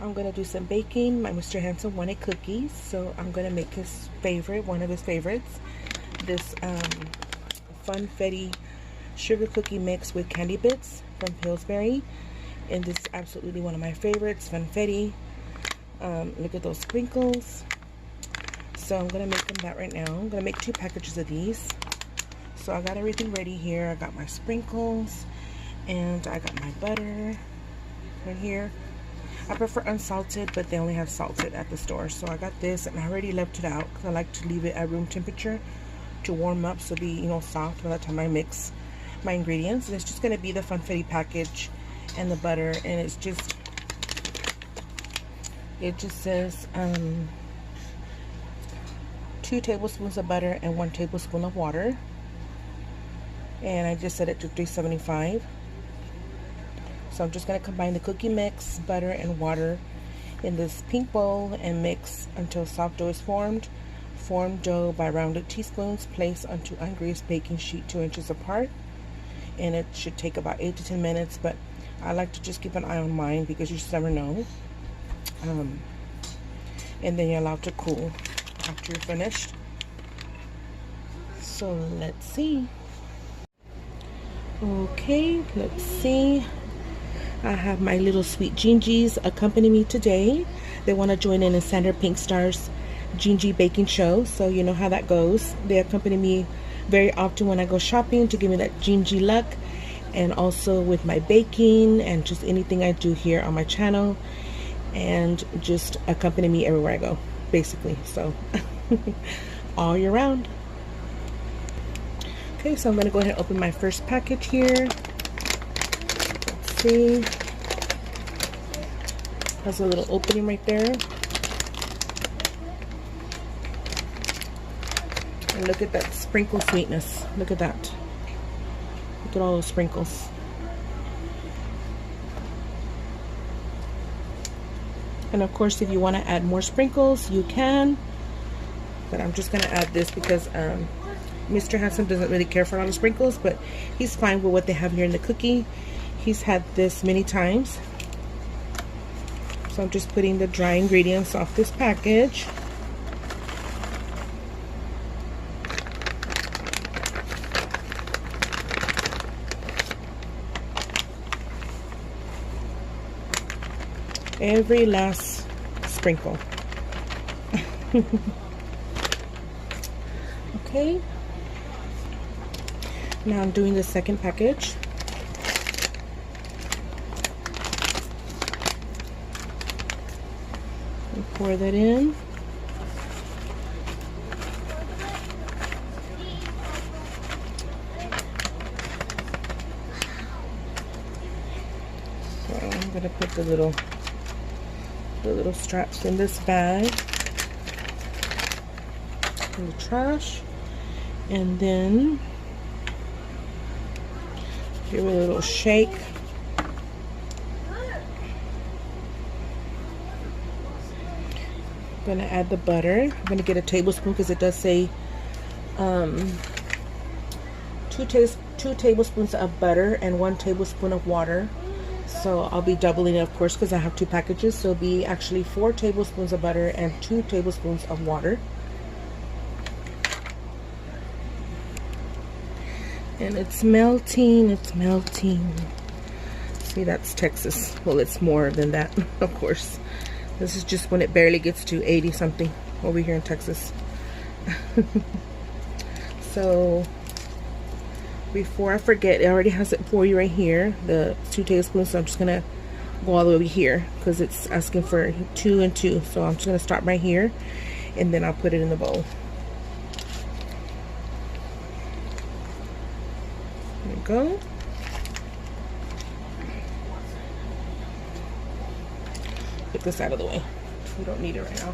I'm gonna do some baking. My Mr. Handsome wanted cookies, so I'm gonna make his favorite, one of his favorites, this funfetti sugar cookie mix with candy bits from Pillsbury. And this is absolutely one of my favorites, funfetti. Look at those sprinkles. So I'm gonna make them that right now. I'm gonna make 2 packages of these. So I got everything ready here. I got my sprinkles and I got my butter right here. I prefer unsalted, but they only have salted at the store. So I got this, and I already left it out because I like to leave it at room temperature to warm up, so be, you know, soft by the time I mix my ingredients. And it's just going to be the funfetti package and the butter, and it just says 2 tablespoons of butter and 1 tablespoon of water, and I just set it to 375. So I'm just going to combine the cookie mix, butter, and water in this pink bowl and mix until soft dough is formed. Form dough by rounded teaspoons. Place onto ungreased baking sheet 2 inches apart. And it should take about 8 to 10 minutes, but I like to just keep an eye on mine because you just never know. And then you're allowed to cool after you're finished. So let's see. Okay, let's see. I have my little sweet Gingys accompany me today. They want to join in SandraPinkStar's Gingy baking show, so you know how that goes. They accompany me very often when I go shopping to give me that Gingy luck, and also with my baking and just anything I do here on my channel, and just accompany me everywhere I go, basically. So all year round. Okay, so I'm going to go ahead and open my first package here. See, has a little opening right there, and look at that sprinkle sweetness. Look at that. Look at all those sprinkles. And of course, if you want to add more sprinkles, you can, but I'm just going to add this because Mr. Handsome doesn't really care for a lot of sprinkles, but he's fine with what they have here in the cookie. He's had this many times. So I'm just putting the dry ingredients off this package. Every last sprinkle. Okay. Now I'm doing the second package. Pour that in. So I'm gonna put the little straps in this bag in the trash, and then give it a little shake. I'm gonna add the butter. I'm gonna get a tablespoon because it does say 2 tablespoons of butter and 1 tablespoon of water. So I'll be doubling it, of course, because I have 2 packages. So it'll be actually 4 tablespoons of butter and 2 tablespoons of water. And it's melting, it's melting. See, that's Texas. Well, it's more than that, of course. This is just when it barely gets to 80 something over here in Texas. So before I forget, it already has it for you right here, the 2 tablespoons. So I'm just gonna go all the way over here because it's asking for 2 and 2. So I'm just gonna start right here, and then I'll put it in the bowl. There we go. Put this out of the way. We don't need it right now.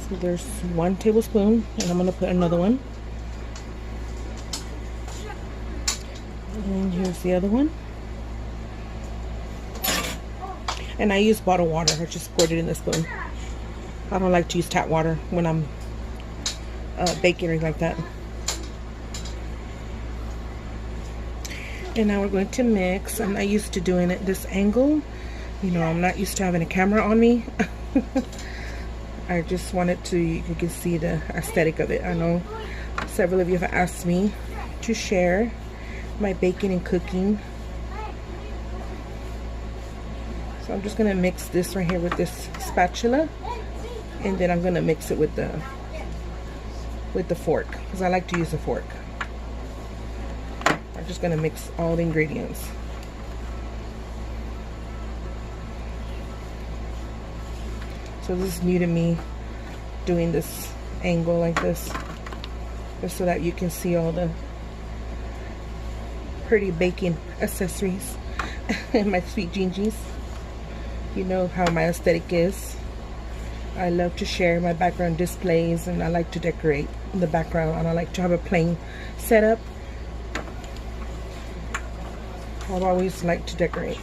So there's 1 tablespoon, and I'm going to put another one. And here's the other one. And I use bottled water. I just poured it in the spoon. I don't like to use tap water when I'm baking or like that. And now we're going to mix. I'm not used to doing it this angle. You know, I'm not used to having a camera on me. I just wanted to, you can see the aesthetic of it. I know several of you have asked me to share my baking and cooking. So I'm just gonna mix this right here with this spatula, and then I'm gonna mix it with the fork, because I like to use a fork. I'm just gonna mix all the ingredients. So this is new to me, doing this angle like this, just so that you can see all the pretty baking accessories and my sweet Gingys. You know how my aesthetic is. I love to share my background displays, and I like to decorate in the background, and I like to have a plain setup. I've always liked to decorate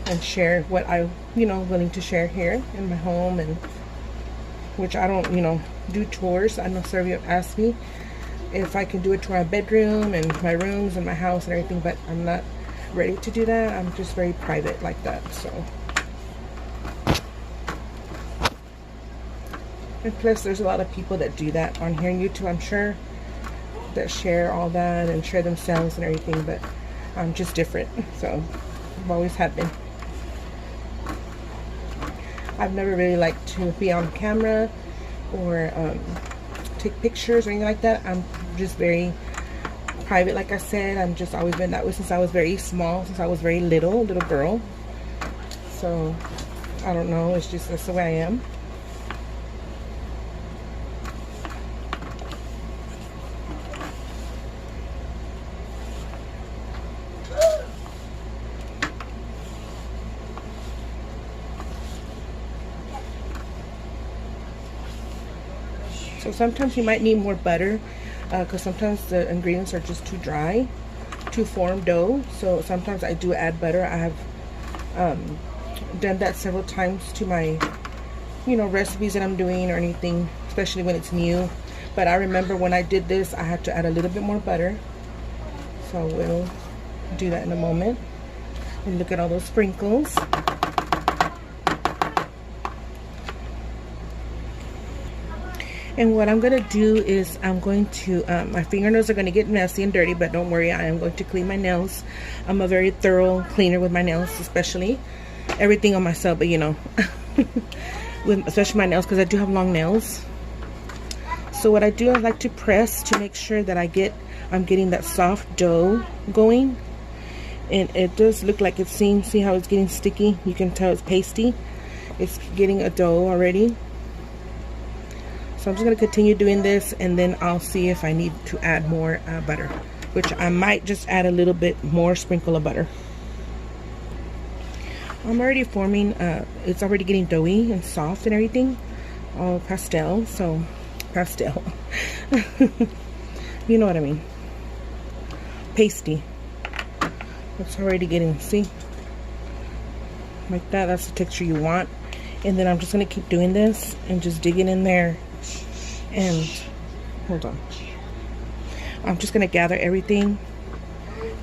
and share what I, willing to share here in my home, and which I don't, do tours. I know several have asked me if I can do a tour of my bedroom and my rooms and my house and everything, but I'm not ready to do that. I'm just very private like that. So, and plus there's a lot of people that do that on here on YouTube, I'm sure, that share all that and share themselves and everything, but I'm just different. So I've always have been. I've never really liked to be on camera or take pictures or anything like that. I'm just very private, like I said. I'm just always been that way since I was very small, since I was very little girl. So I don't know, it's just, that's the way I am. So sometimes you might need more butter, because sometimes the ingredients are just too dry to form dough. So sometimes I do add butter. I have done that several times to my, recipes that I'm doing or anything, especially when it's new. But I remember when I did this, I had to add a little bit more butter. So we'll do that in a moment. And look at all those sprinkles. And what I'm going to do is I'm going to, my fingernails are going to get messy and dirty, but don't worry, I am going to clean my nails. I'm a very thorough cleaner with my nails, especially everything on myself, but especially my nails, because I do have long nails. So what I do, I like to press to make sure that I'm getting that soft dough going. And it does look like it's see how it's getting sticky? You can tell it's pasty. It's getting a dough already. So I'm just going to continue doing this, and then I'll see if I need to add more butter, which I might just add a little bit more sprinkle of butter. I'm already forming, it's already getting doughy and soft and everything, all pastel, so pastel. You know what I mean. Pasty. It's already getting, see? Like that, that's the texture you want. And then I'm just going to keep doing this and just digging in there. And hold on, I'm just gonna gather everything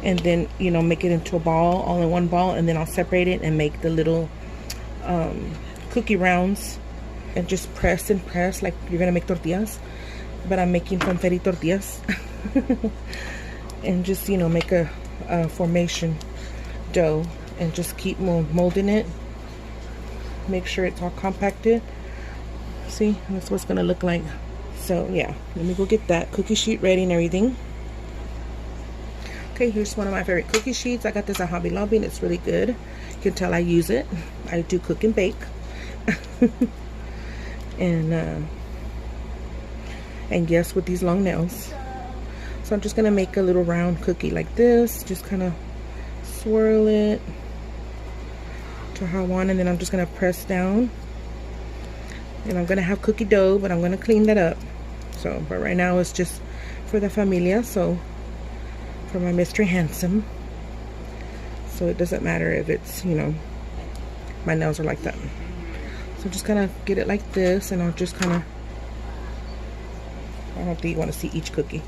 and then make it into a ball, all in one ball, and then I'll separate it and make the little cookie rounds and just press and press like you're gonna make tortillas, but I'm making confetti tortillas. And just make a formation dough and just keep molding it, make sure it's all compacted. See, that's what it's gonna look like. So yeah, let me go get that cookie sheet ready and everything. Okay, here's one of my favorite cookie sheets. I got this at Hobby Lobby and it's really good. You can tell I use it. I do cook and bake. And yes, with these long nails. So I'm just gonna make a little round cookie like this. Just kind of swirl it to how I want, and then I'm just gonna press down. And I'm gonna have cookie dough, but I'm gonna clean that up. So, but right now it's just for the familia, so for my Mr. Handsome. So it doesn't matter if it's, my nails are like that. So I'm just gonna get it like this, and I'll just kind of, I don't think you want to see each cookie.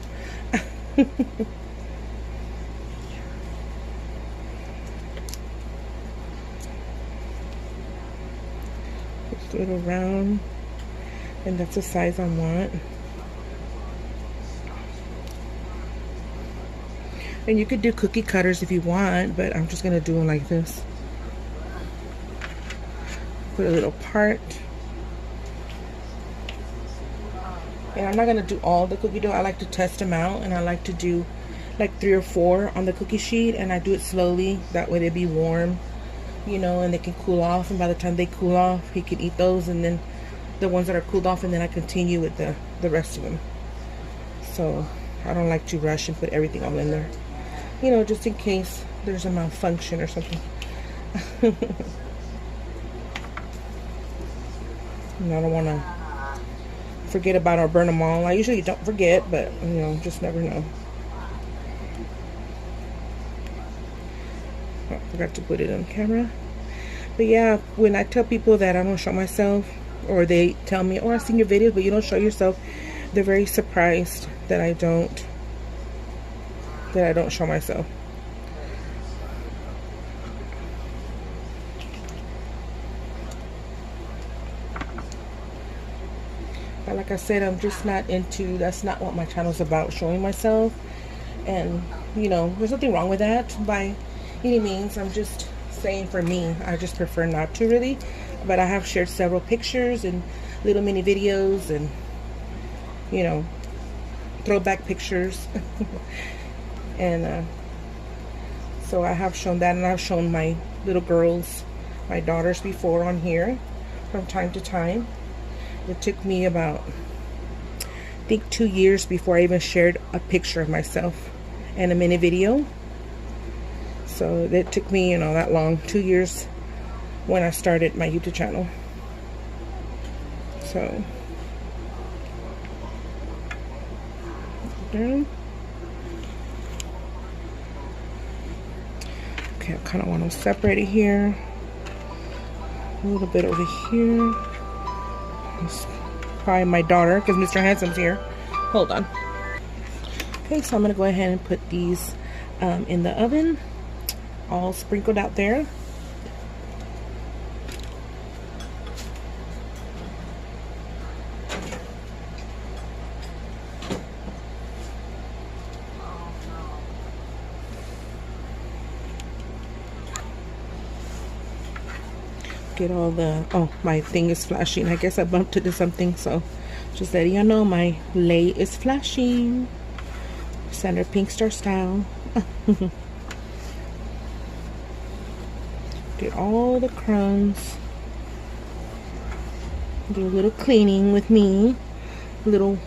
little round, and that's the size I want. And you could do cookie cutters if you want, but I'm just gonna do them like this. Put a little part. And I'm not gonna do all the cookie dough. I like to test them out, and I like to do like 3 or 4 on the cookie sheet, and I do it slowly. That way they be warm, you know, and they can cool off. And by the time they cool off, he can eat those, and then the ones that are cooled off, and then I continue with the rest of them. So I don't like to rush and put everything all in there, you know, just in case there's a malfunction or something. And I don't want to forget about or burn them all. I usually don't forget, but you know, just never know. Oh, I forgot to put it on camera. But yeah, when I tell people that I don't show myself, or they tell me, oh, I've seen your videos but you don't show yourself, they're very surprised that I don't show myself. But like I said, I'm just not into, that's not what my channel's about, showing myself. And you know, there's nothing wrong with that by any means. I'm just saying, for me, I just prefer not to really. But I have shared several pictures and little mini videos, and you know, throwback pictures. And so I have shown that, and I've shown my little girls, my daughters, before on here from time to time. It took me about, I think, 2 years before I even shared a picture of myself and a mini video. So it took me, you know, that long, 2 years, when I started my YouTube channel. So okay, I kind of want them separated here, a little bit over here. It's probably my daughter, because Mr. Handsome's here. Hold on. Okay, so I'm gonna go ahead and put these in the oven, all sprinkled out there. Get all the, oh, my thing is flashing. I guess I bumped into something, so just letting you know my light is flashing. SandraPinkStar style. Get all the crumbs. Do a little cleaning with me. Little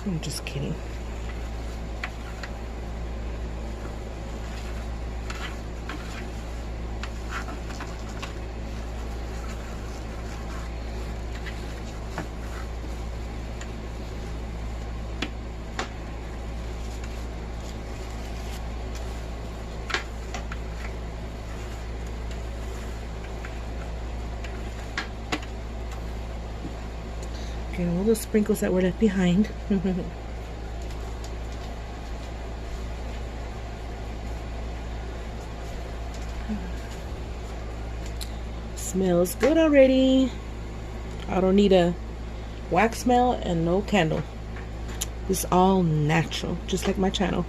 I'm just kidding. Get all the sprinkles that were left behind. Smells good already. I don't need a wax smell and no candle. It's all natural, just like my channel.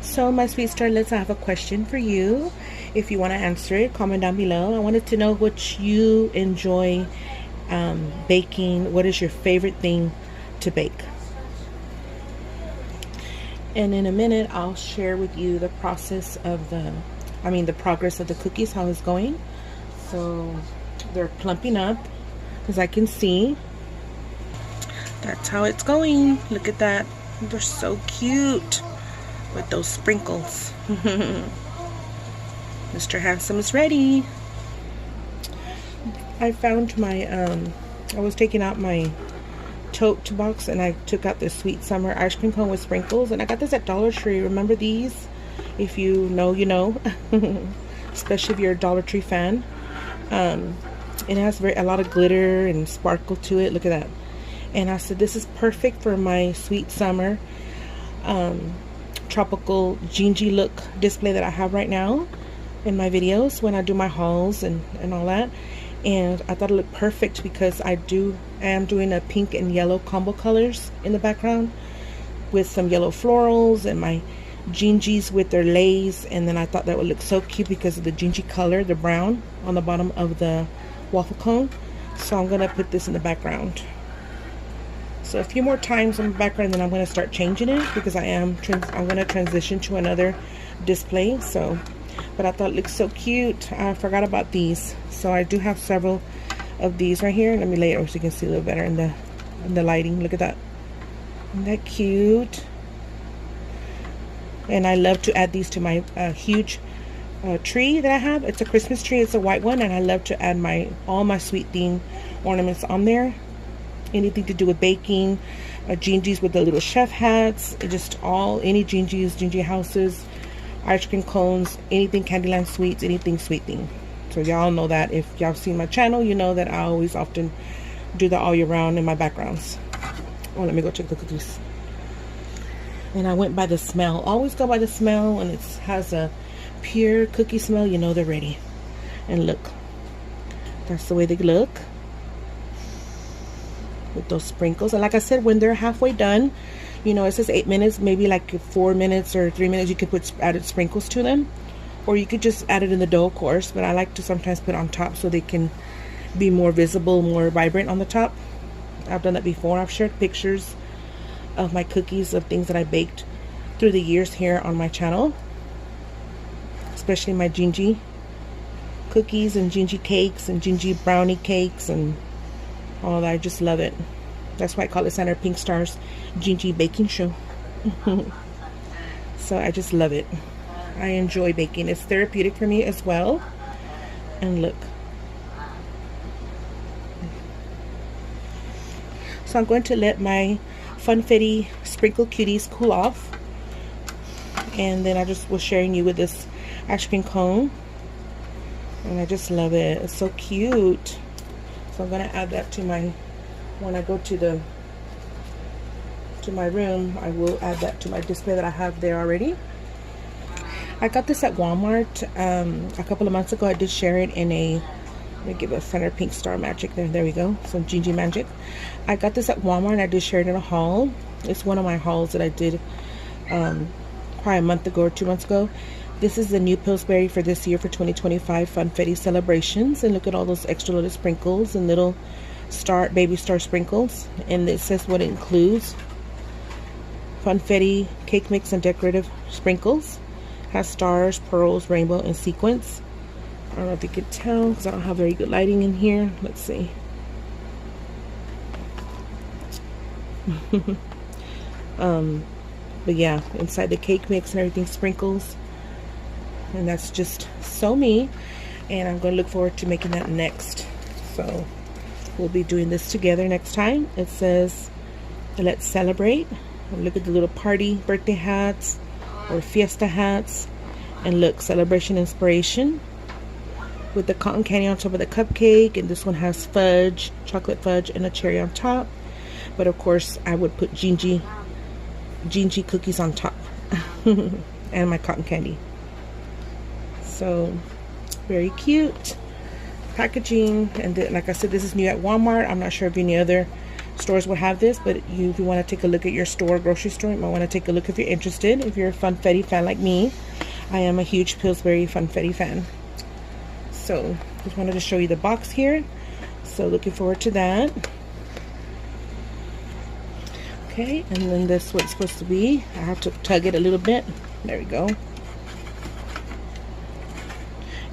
So my sweet starlets, I have a question for you. If you want to answer it, comment down below. I wanted to know what you enjoy baking. What is your favorite thing to bake? And in a minute, I'll share with you the process of the progress of the cookies, how it's going. So they're plumping up, as I can see. That's how it's going. Look at that. They're so cute with those sprinkles. Mr. Handsome is ready. I found my, I was taking out my tote box, and I took out this sweet summer ice cream cone with sprinkles, and I got this at Dollar Tree. Remember these? If you know, you know. Especially if you're a Dollar Tree fan. It has a lot of glitter and sparkle to it. Look at that. And I said, this is perfect for my sweet summer tropical Gingy look display that I have right now. in my videos when I do my hauls and all that. And I thought it looked perfect because I am doing a pink and yellow combo colors in the background with some yellow florals and my Gingys with their lace. And then I thought that would look so cute because of the Gingy color, the brown on the bottom of the waffle cone. So I'm gonna put this in the background. So a few more times in the background, then I'm gonna start changing it because I'm gonna transition to another display. So, but I thought it looked so cute. I forgot about these. So I do have several of these right here. Let me lay it over so you can see a little better in the lighting. Look at that. Isn't that cute? And I love to add these to my huge tree that I have. It's a Christmas tree. It's a white one, and I love to add all my sweet theme ornaments on there. Anything to do with baking, Gingys with the little chef hats, just any Gingy houses, ice cream cones, anything Candyland sweets, anything sweet theme. So y'all know that if y'all seen my channel, you know that I always often do that all year round in my backgrounds. Oh, let me go check the cookies. And I went by the smell. Always go by the smell, and it has a pure cookie smell. You know they're ready. And look, that's the way they look with those sprinkles. And like I said, when they're halfway done, you know, it says 8 minutes, maybe like 4 minutes or 3 minutes, you could put added sprinkles to them, or you could just add it in the dough, of course. But I like to sometimes put on top so they can be more visible, more vibrant on the top. I've done that before. I've shared pictures of my cookies, of things that I baked through the years here on my channel, especially my Gingy cookies and Gingy cakes and Gingy brownie cakes and all that. I just love it. That's why I call it SandraPinkStar's Gingy baking show. So I just love it. I enjoy baking. It's therapeutic for me as well. And look. So I'm going to let my Funfetti Sprinkle Cuties cool off. And then I just was sharing you with this ice cream cone. And I just love it. It's so cute. So I'm going to add that to when I go to my room, I will add that to my display that I have there already. I got this at Walmart a couple of months ago. I did share it in let me give a SandraPinkStar magic there. There we go. Some Gingy magic. I got this at Walmart and I did share it in a haul. It's one of my hauls that I did probably a month ago or 2 months ago. This is the new Pillsbury for this year for 2025 Funfetti celebrations. And look at all those extra little sprinkles and little baby star sprinkles. And it says what it includes. Funfetti cake mix and decorative sprinkles. Has stars, pearls, rainbow, and sequins. I don't know if you could tell because I don't have very good lighting in here. Let's see. But yeah, inside the cake mix and everything sprinkles. And that's just so me. And I'm going to look forward to making that next. So we'll be doing this together next time. It says, let's celebrate. And look at the little party birthday hats or fiesta hats. And look, celebration inspiration with the cotton candy on top of the cupcake. And this one has fudge, chocolate fudge, and a cherry on top. But of course, I would put Gingy cookies on top. And my cotton candy. So very cute packaging. And then, like I said, this is new at Walmart. I'm not sure if any other stores will have this, but if you want to take a look at your store, grocery store, you might want to take a look if you're interested. If you're a Funfetti fan like me, I am a huge Pillsbury Funfetti fan. So just wanted to show you the box here. So looking forward to that. Okay, and then this is what it's supposed to be. I have to tug it a little bit. There we go.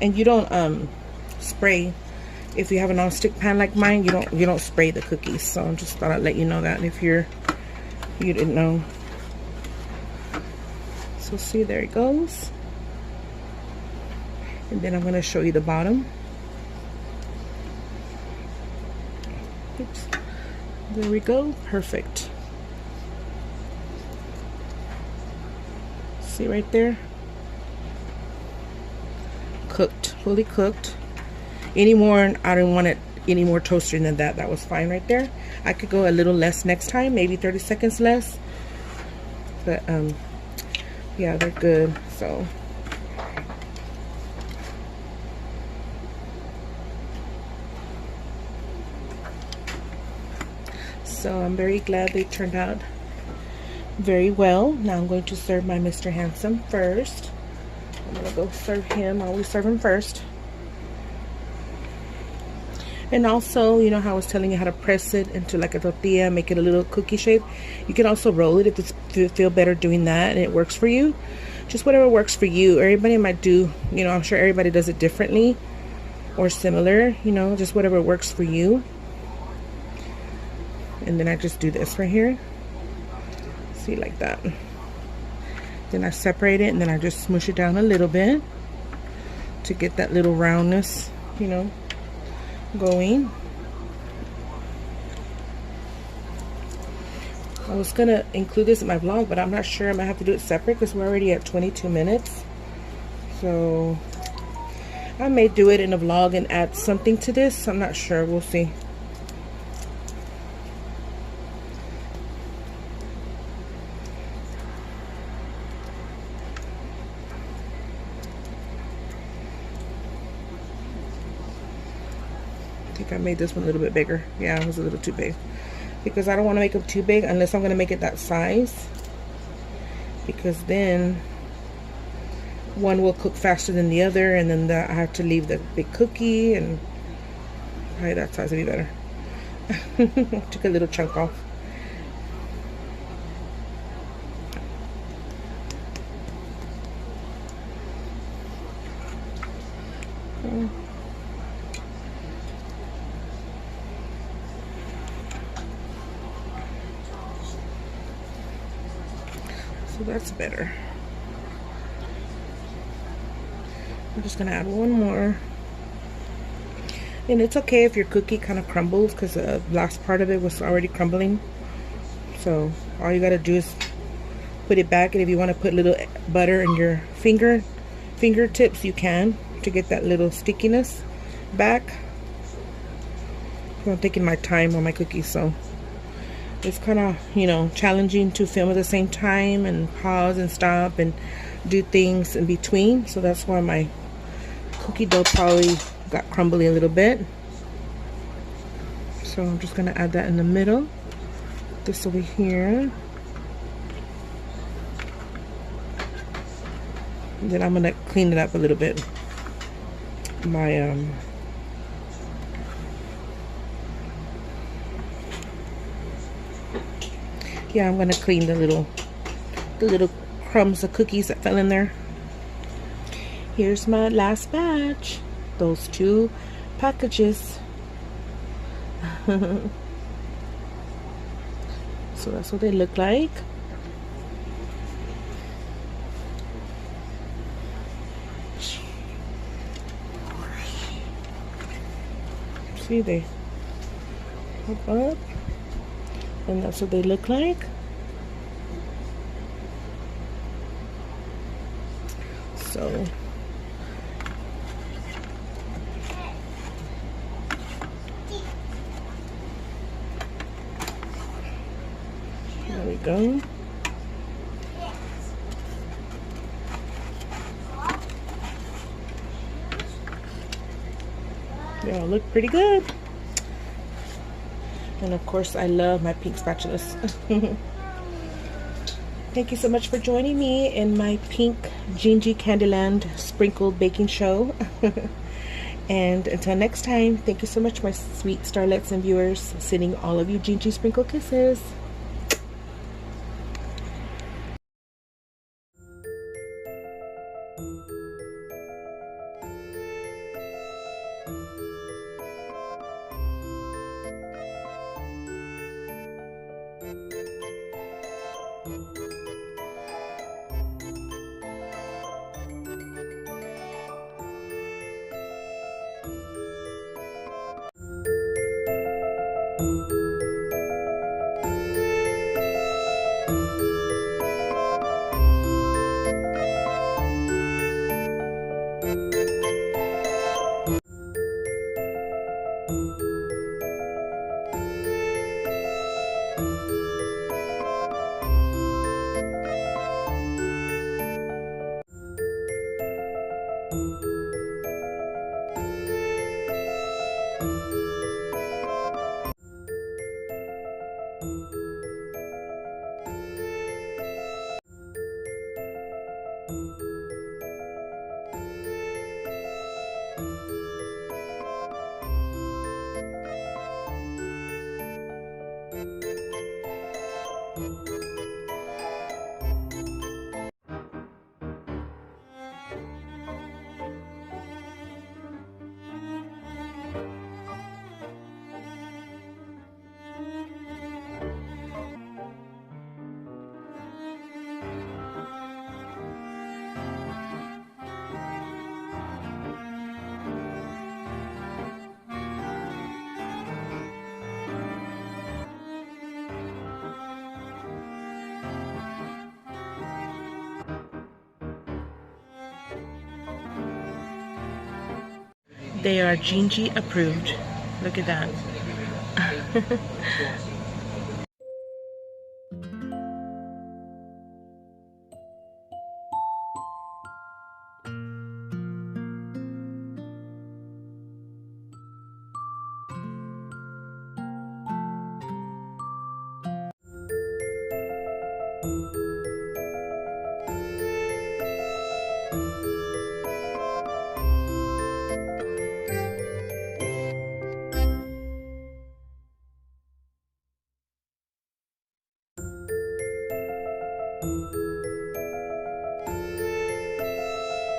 And you don't spray. If you have a non-stick pan like mine, you don't spray the cookies. So I just thought I'd let you know that if you didn't know. So see, there it goes. And then I'm going to show you the bottom. Oops. There we go. Perfect. See right there? Cooked, fully cooked. Any more, I didn't want it any more toasty than that. That was fine right there. I could go a little less next time, maybe 30 seconds less. But yeah, they're good. So So I'm very glad they turned out very well. Now I'm going to serve my Mr. Handsome first. I'm gonna go serve him. I always serve him first. And also, you know how I was telling you how to press it into like a tortilla, make it a little cookie shape. You can also roll it if you feel better doing that and it works for you. Just whatever works for you. Everybody might do, you know, I'm sure everybody does it differently or similar, you know, just whatever works for you. And then I just do this right here. See, like that. Then I separate it and then I just smush it down a little bit to get that little roundness, you know, going. I was gonna include this in my vlog, but I'm not sure. I might have to do it separate because we're already at 22 minutes. So I may do it in a vlog and add something to this. I'm not sure. We'll see. I think I made this one a little bit bigger. Yeah, it was a little too big. Because I don't want to make them too big unless I'm going to make it that size. Because then one will cook faster than the other, and then I have to leave the big cookie, and probably that size would be better. Took a little chunk off. So that's better. I'm just gonna add one more. And it's okay if your cookie kind of crumbles because the last part of it was already crumbling. So all you gotta do is put it back, and if you want to put a little butter in your fingertips, you can, to get that little stickiness back. I'm taking my time on my cookies, so it's kind of, you know, challenging to film at the same time and pause and stop and do things in between. So that's why my cookie dough probably got crumbly a little bit. So I'm just gonna add that in the middle, this over here. And then I'm gonna clean it up a little bit. My yeah, I'm gonna clean the little crumbs of cookies that fell in there. Here's my last batch. Those 2 packages. So that's what they look like. See, they pop up. And that's what they look like. So there we go. They all look pretty good. And of course, I love my pink spatulas. Thank you so much for joining me in my pink Gingy Candyland sprinkled baking show. And until next time, thank you so much, my sweet starlets and viewers. Sending all of you Gingy sprinkle kisses. They are Gingy approved. Look at that.